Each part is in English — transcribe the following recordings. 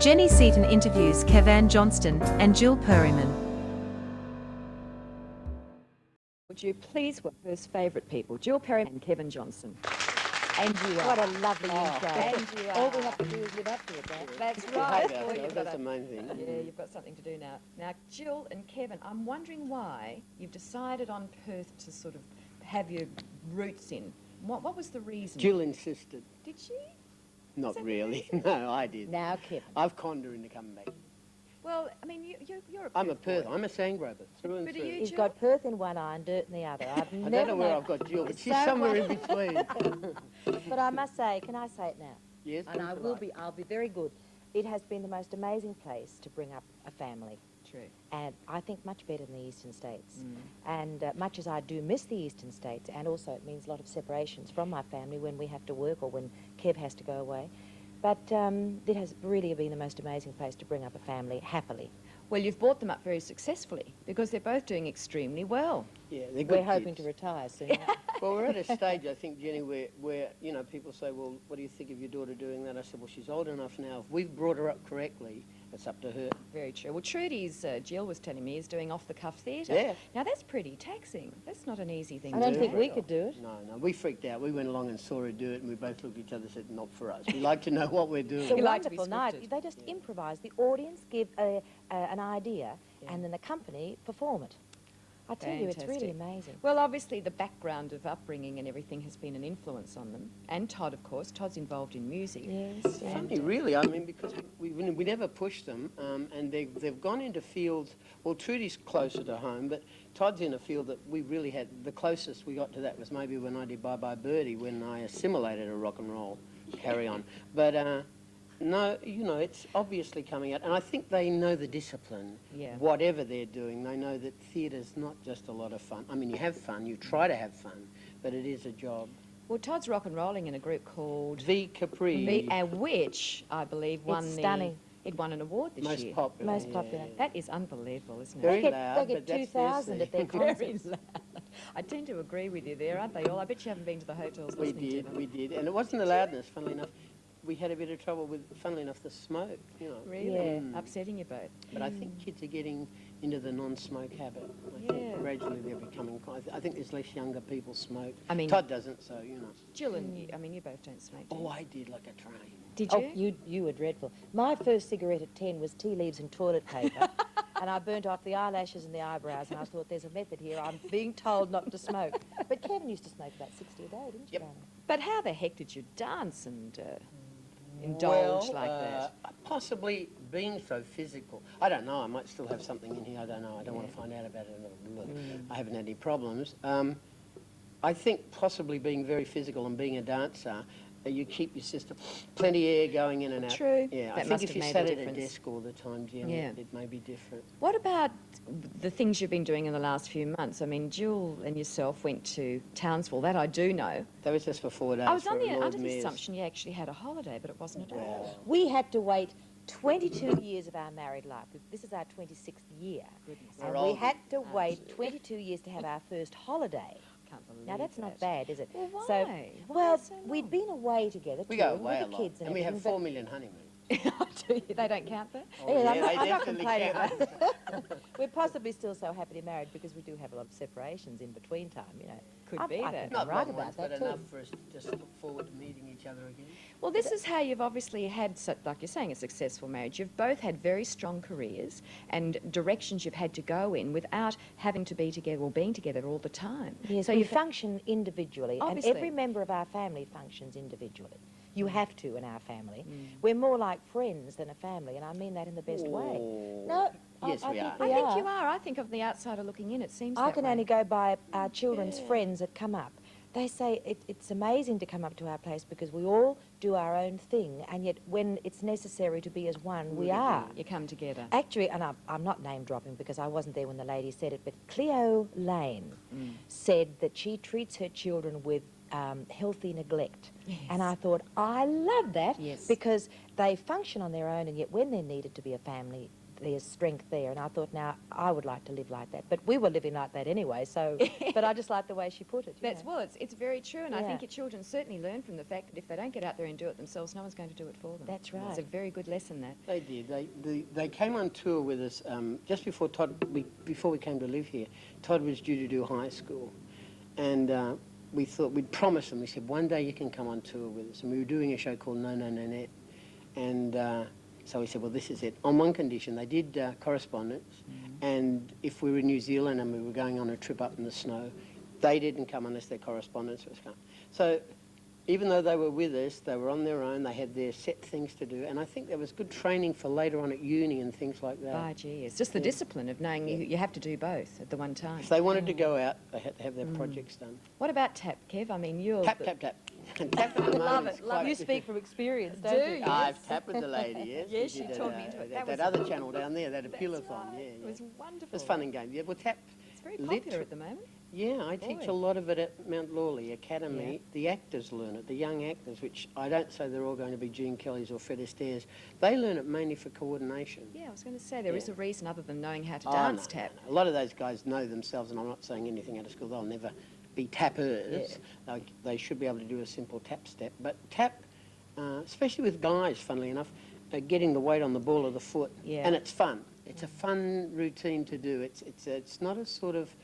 Jenny Seaton interviews Kevan Johnston and Jill Perryman. Would you please welcome first favourite people, Jill Perryman and Kevan Johnston? And you are. What a lovely intro. And you are. All we have to do is live up to it, don't we? That's Well, right. hey, Well, you've that's got the main thing. Yeah, you've got something to do now. Now, Jill and Kevan, I'm wondering why you've decided on Perth to sort of have your roots in. What was the reason? Jill insisted. Did she? Not that the really. reason? No, I did. Now, Kevan. I've conned her into coming back. Well, I mean, you're a I'm a Perth Perth. boy. I'm a sandgroper through and But are through. you- He's Jill? got Perth in one eye and dirt in the other. I've I never don't know where known- I've got Jill, but It's she's so somewhere in wonderful. between. But I must say, can I say it now? Yes, And please. I'll be very good. It has been the most amazing place to bring up a family. True. And I think much better than the Eastern States. Mm. And much as I do miss the Eastern States, and also it means a lot of separations from my family when we have to work or when Kev has to go away. But it has really been the most amazing place to bring up a family happily. Well, you've brought them up very successfully because they're both doing extremely well. Yeah, they're good We're hoping kids. to retire soon. Well, we're at a stage, I think, Jenny, where, you know, people say, well, what do you think of your daughter doing that? I said, well, she's old enough now. If we've brought her up correctly, it's up to her. Very true. Well, Trudy's, Jill was telling me, is doing off-the-cuff theatre. Yeah. Now, that's pretty taxing. That's not an easy thing I to don't do. think we could do it. No, we freaked out. We went along and saw her do it, and we both looked at each other and said, not for us. We like to know what we're doing. It's a We like to be wonderful night. scripted. They just improvise. The audience give an idea, and then the company perform it. I tell you, it's really Fantastic. amazing. Well, obviously, the background of upbringing and everything has been an influence on them. And Tod, of course. Tod's involved in music. Yes. Funny, really. I mean, because we never pushed them, and they've gone into fields. Well, Trudy's closer to home, but Todd's in a field that we really had. The closest we got to that was maybe when I did Bye Bye Birdie, when I assimilated a rock and roll carry on. But no, you know, it's obviously coming out, and I think they know the discipline. Yeah. Whatever they're doing, they know that theatre's not just a lot of fun. I mean, you have fun, you try to have fun, but it is a job. Well, Tod's rock and rolling in a group called V Capri. which I believe won It's the... stunning. It won an award this Most year. popular. Most yeah, popular. yeah. That is unbelievable, isn't it? Very They loud, get but that's 2,000 at their Very concerts. loud. I tend to agree with you there, aren't they all? I bet you haven't been to the hotels We listening to did, them. we did. And it wasn't the loudness, funnily enough. We had a bit of trouble with, funnily enough, the smoke, you know. Really? Yeah. Upsetting you both. But I think kids are getting into the non-smoke habit. I think Yeah. gradually they're becoming... I think there's less younger people smoke. I mean- Todd doesn't, so, you know. Jill and you, I mean, you both don't smoke, do you? Oh, I did like a train. Did Oh, you? you were dreadful. My first cigarette at 10 was tea leaves and toilet paper. And I burnt off the eyelashes and the eyebrows, and I thought, there's a method here. I'm being told not to smoke. But Kevan used to smoke about 60 a day, didn't you, Yep. darling? But how the heck did you dance and indulge like that? Possibly being so physical. I don't know. I might still have something in here. I don't know. I don't want to find out about it. I haven't had any problems. I think possibly being very physical and being a dancer, you keep your system, plenty of air going in and out. True. Yeah, That I think must if have you made sat a at a difference. desk all the time, Jim, Yeah. it may be different. What about the things you've been doing in the last few months? I mean, Jill and yourself went to Townsville. That I do know. That was just for 4 days. I was for under Lord the Mayor's. assumption you actually had a holiday, but it wasn't at all. We had to wait 22 years of our married life. This is our 26th year. Goodness. And We're we old. had to wait 22 years to have our first holiday. Can't believe Now, that's that. not bad, is it? Well, why? So, Why well, so we'd long? been away together, We go touring away a with the lot. kids And we have everything, 4 million honeymoons. Do you? They don't count that? Oh, Yeah, yeah, I'm they not definitely complaining count. about it. We're possibly still so happily married because we do have a lot of separations in between time, you know. Could be I that. think Not I'm right long about ones, that but too. enough for us to just look forward to meeting each other again. Well, this is how you've obviously had, like you're saying, a successful marriage. You've both had very strong careers and directions you've had to go in without having to be together or being together all the time. Yes, so we you've function individually, Obviously. and every member of our family functions individually. You have to in our family. Mm. We're more like friends than a family, and I mean that in the best way. Oh. No, Yes, I we think are. we I think are. you are. I think of the outsider looking in, it seems I that can way. only go by our children's friends that come up. They say it's amazing to come up to our place because we all do our own thing, and yet when it's necessary to be as one, we are. You come together. Actually, and I'm not name dropping because I wasn't there when the lady said it, but Cleo Lane said that she treats her children with healthy neglect. Yes. And I thought, I love that Yes. because they function on their own, and yet when they're needed to be a family, there's strength there. And I thought, now, I would like to live like that. But we were living like that anyway, so... but I just like the way she put it. Well, it's very true, and I Yeah. think your children certainly learn from the fact that if they don't get out there and do it themselves, no one's going to do it for them. That's right. It's a very good lesson, that. They did. They came on tour with us just before before we came to live here. Tod was due to do high school, and we thought we'd promised them. We said, one day you can come on tour with us, and we were doing a show called No No Nanette, and so we said, well, this is it. On one condition, they did correspondence, and if we were in New Zealand and we were going on a trip up in the snow, they didn't come unless their correspondence was come. So even though they were with us, they were on their own, they had their set things to do, and I think there was good training for later on at uni and things like that. By gee, it's just the discipline of knowing you have to do both at the one time. If they wanted to go out, they had to have their projects done. What about tap, Kev? I mean, you're... Tap, tap, tap. And tap at the moment is quite You difficult. speak from experience, Do don't you? you? I've tapped with the lady, yes. Yes, We she did talked me into it. That That was- other channel down there, that Appealathon, right. yeah. It was wonderful. It was fun and games. Yeah, well, tap. It's very lit- popular at the moment. Yeah, I teach Boy. a lot of it at Mount Lawley Academy. Yeah. The actors learn it, the young actors, which I don't say they're all going to be Gene Kellys or Fred Astaire's. They learn it mainly for coordination. Yeah, I was going to say, there is Yeah. a reason other than knowing how to Oh, dance no, tap. no, no. A lot of those guys know themselves, and I'm not saying anything out of school. They'll never be tappers. They should be able to do a simple tap step. But tap, especially with guys, funnily enough, getting the weight on the ball of the foot, Yeah. and it's fun. It's a fun routine to do. It's not a sort of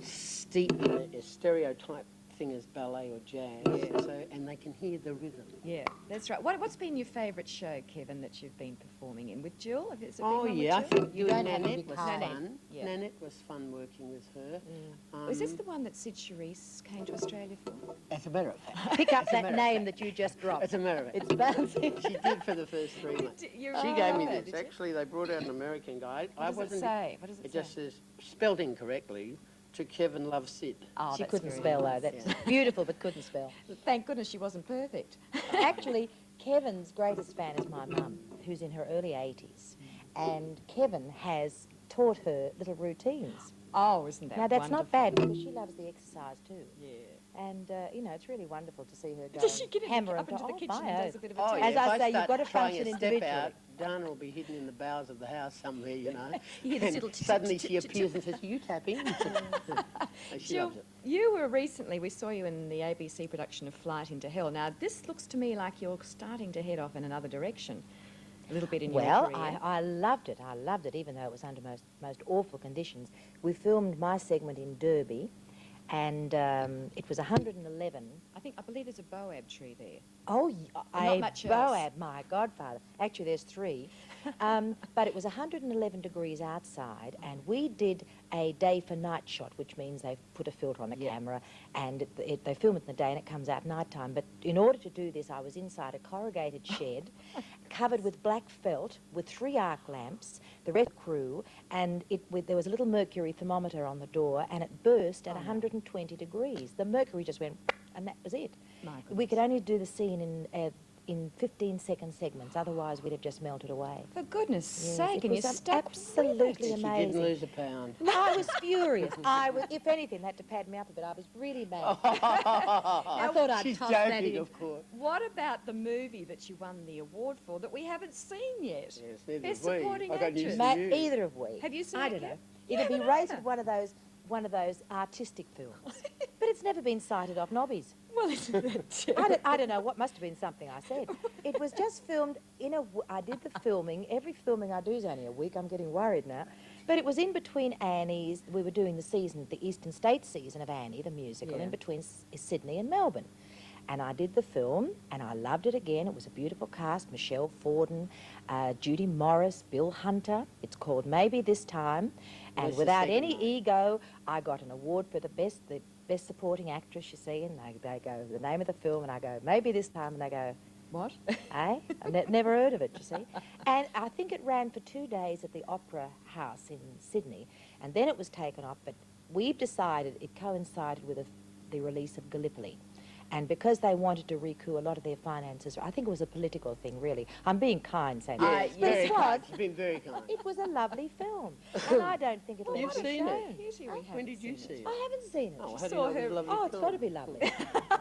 steep, a stereotype thing as ballet or jazz. So, and they can hear the rhythm. Yeah, that's right. What's been your favourite show, Kevin, that you've been performing in? With Jill? Has it been Oh one with yeah, I Jill? think you and don't have a Nanette big was heart. fun. Yeah. Nanette was fun working with her. Was this the one that Sid Charisse came to Australia for? As a matter of fact. Pick up As a that matter of name fact. that you just dropped. As a matter of fact. It's bouncy. She did for the first 3 months. You She really gave me love it, this. did you? Actually, they brought out an American guide. What does it say? What does it It say? just says, spelled incorrectly, to Kevan loves Sid. Oh, She that's couldn't very spell, nice. though. That's beautiful, but couldn't spell. Thank goodness she wasn't perfect. Actually, Kevin's greatest fan is my mum, who's in her early 80s. And Kevin has taught her little routines. Oh, isn't that Now, that's not wonderful? bad, because she loves the exercise, too. Yeah. And, you know, it's really wonderful to see her go Does she get hammer up into the oh, kitchen my and does own. a bit of a Oh, tap? yeah, As if I say, you've start got to trying function a step individually. out, Dana will be hidden in the bowels of the house somewhere, you know. You hear this And little suddenly she appears and says, you tapping? She Jill, loves it. you were recently, we saw you in the ABC production of Flight into Hell. Now, this looks to me like you're starting to head off in another direction a little bit in your Well, career. I loved it. I loved it, even though it was under most awful conditions. We filmed my segment in Derby, and it was 111. I believe there's a boab tree there. Oh, Not a much else. boab, my godfather. Actually, there's 3. But it was 111 degrees outside, and we did a day for night shot, which means they put a filter on the camera, and they film it in the day, and it comes out nighttime. But in order to do this, I was inside a corrugated shed, covered with black felt, with 3 arc lamps, the rest crew, and there was a little mercury thermometer on the door, and it burst at 120 degrees. The mercury just went, and that was it. My We could only do the scene in 15-second segments, otherwise we'd have just melted away. For goodness Yes, sake, it and you was stuck absolutely with it. She amazing. didn't lose a pound. No, I was furious. If anything, they had to pad me up a bit. I was really mad. I thought I'd She's toss that joking, in. of course. What about the movie that you won the award for that we haven't seen yet? Yes, neither Best have we. supporting I got news actress. for you. Either of we. Have you seen I it don't yet? know. You It'll be haven't rated either. one of those artistic films. But it's never been cited off Nobbies. Well, isn't that true? I don't know what must have been something I said. It was just filmed I did the filming. Every filming I do is only a week. I'm getting worried now. But it was in between Annie's. We were doing the Eastern States season of Annie, the musical, Yeah. in between Sydney and Melbourne. And I did the film, and I loved it again. It was a beautiful cast. Michelle Forden, Judy Morris, Bill Hunter. It's called Maybe This Time. And Where's the without second any one? ego, I got an award for the best supporting actress, you see. And they go, the name of the film, and I go, Maybe This Time. And they go, What? eh? I've never heard of it, you see. And I think it ran for 2 days at the Opera House in Sydney, and then it was taken off, but we've decided it coincided with the release of Gallipoli. And because they wanted to recoup a lot of their finances, I think it was a political thing, really. I'm being kind saying that. Yes, But very it was. kind. You've been very kind. It was a lovely film. And I don't think it'll You've ever be seen it? shown. Pity we When haven't did you seen see it. it? I haven't seen it. Oh, She how do saw you know it was her- a lovely Oh, it's film? got to be lovely.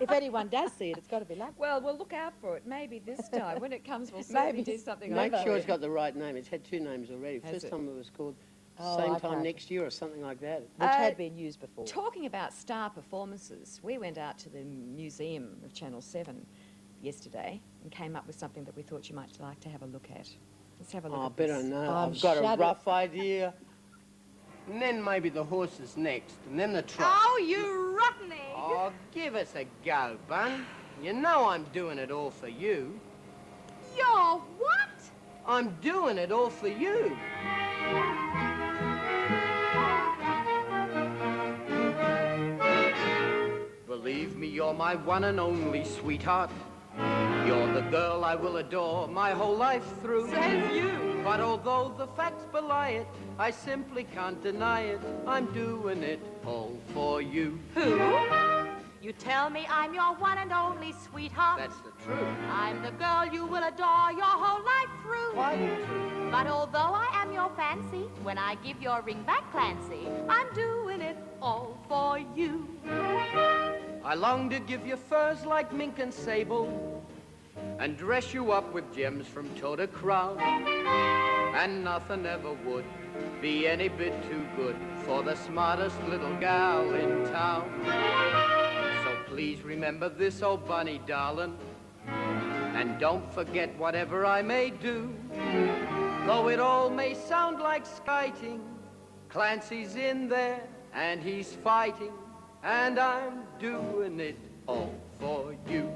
If anyone does see it, it's got to be lovely. Well, we'll look out for it. Maybe this time, when it comes, we'll certainly Maybe. do something Make over sure it. it's got the right name. It's had 2 names already. Has First it? time it was called Oh, Same I Time can't- Next Year or something like that. Which had been used before. Talking about star performances, we went out to the museum of Channel 7 yesterday and came up with something that we thought you might like to have a look at. Let's have a look Oh, I at better this. know. I'm I've got a shuddered. rough idea. And then maybe the horses next, and then the truck. Oh, you rotten egg! Oh, give us a go, Bun. You know I'm doing it all for you. You're what? I'm doing it all for you. Believe me, you're my one and only sweetheart. You're the girl I will adore my whole life through. Says you. But although the facts belie it, I simply can't deny it. I'm doing it all for you. Who? You tell me I'm your one and only sweetheart. That's the truth. I'm the girl you will adore your whole life through. Quite the truth. But although I am your fancy, when I give your ring back, Clancy, I'm doing it all for you. I long to give you furs like mink and sable, and dress you up with gems from toe to crown. And nothing ever would be any bit too good for the smartest little gal in town. So please remember this, oh bunny darling, and don't forget whatever I may do. Though it all may sound like skiting, Clancy's in there and he's fighting, and I'm doing it all for you.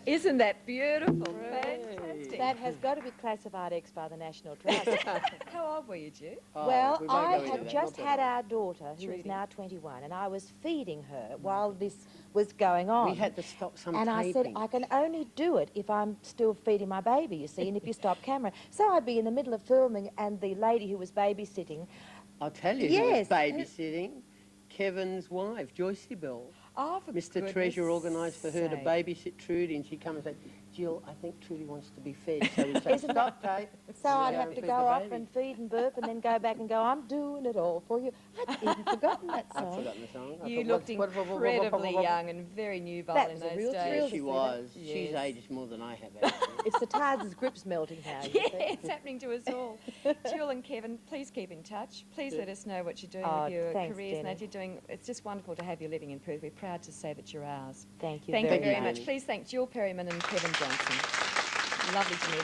Isn't that beautiful? Fantastic. That has got to be classified X by the National Trust. How old were you, Jill? Oh, Well, we won't I go into had that, just not had that. our daughter, who is Trudy. now 21, and I was feeding her while this was going on. We had to stop some And I said, taping. I can only do it if I'm still feeding my baby, you see, and if you stop camera. So I'd be in the middle of filming, and the lady who was babysitting, I'll tell you who Yes. was babysitting. Kevin's wife, Joycey Bell. Oh, for Mr. goodness Treasurer organised for her to sake. babysit Trudy, and she'd come and say, Jill, I think Trudy wants to be fed. So we'd say, Isn't stop, tape. so I'd Yeah, have to feed go the off baby. and feed and burp and then go back and go, I'm doing it all for you. I'd even forgotten that I've song. forgotten the song. I You thought, looked what- incredibly young and very nubile That in was a those real days. thrill Yeah, to she see that. was. She's Yes. aged more than I have, actually. It's the Tod's grip's melting now. you Yeah, see. it's happening to us all. Jill and Kevan, please keep in touch. Please let us know what you're doing Oh, with your thanks, careers and Jenny. that you're doing. It's just wonderful to have you living in Perth. We're proud to say that you're ours. Thank you Thank you very very much. much. Please thank Jill Perryman and Kevan Johnston. Lovely to meet